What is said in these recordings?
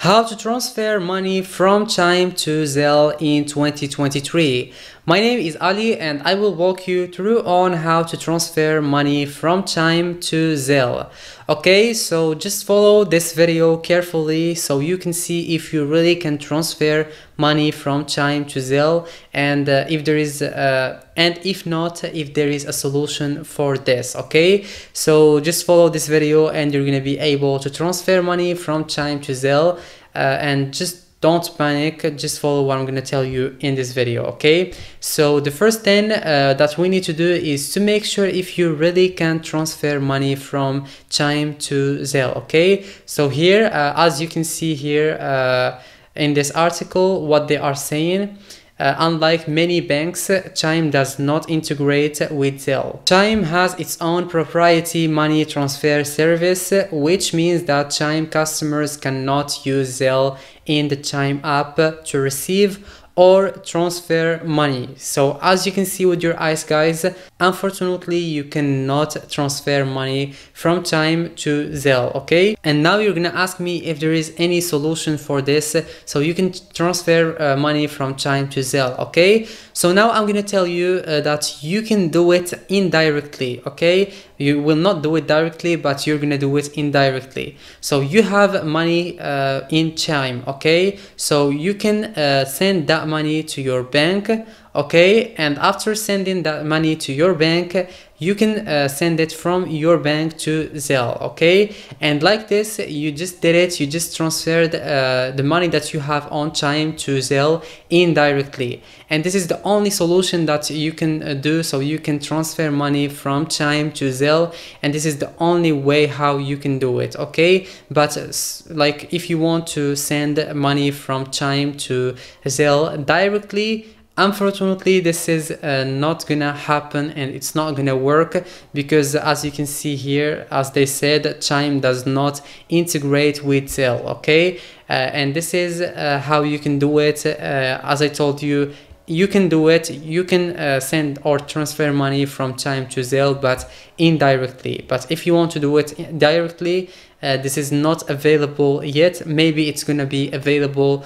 How to transfer money from Chime to Zelle in 2023. My name is Ali and I will walk you through on how to transfer money from Chime to Zelle. Okay, so just follow this video carefully so you can see if you really can transfer money from Chime to Zelle, and if there is and if not, if there is a solution for this. Okay, so just follow this video and you're gonna be able to transfer money from Chime to Zelle, and just don't panic, just follow what I'm going to tell you in this video. Okay, so the first thing that we need to do is to make sure if you really can transfer money from Chime to Zelle. Okay, so here as you can see here in this article, what they are saying, unlike many banks, Chime does not integrate with Zelle. Chime has its own proprietary money transfer service, which means that Chime customers cannot use Zelle in the Chime app to receive or transfer money. So as you can see with your eyes, guys, unfortunately you cannot transfer money from Chime to Zelle. Okay, and now you're gonna ask me if there is any solution for this so you can transfer money from Chime to Zelle. Okay, so now I'm gonna tell you that you can do it indirectly. Okay, you will not do it directly, but you're gonna do it indirectly. So you have money in Chime. Okay, so you can send that money to your bank. Okay, and after sending that money to your bank, you can send it from your bank to Zelle. Okay, and like this you just did it, you just transferred the money that you have on Chime to Zelle indirectly, and this is the only solution that you can do, so you can transfer money from Chime to Zelle, and this is the only way how you can do it. Okay, but like if you want to send money from Chime to Zelle directly, unfortunately this is not gonna happen and it's not gonna work, because as you can see here, as they said, Chime does not integrate with Zelle. Okay, and this is how you can do it. As I told you, you can do it, you can send or transfer money from Chime to Zelle, but indirectly. But if you want to do it directly, this is not available yet. Maybe it's gonna be available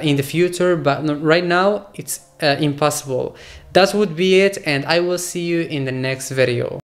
in the future, but right now it's impossible. That would be it, and I will see you in the next video.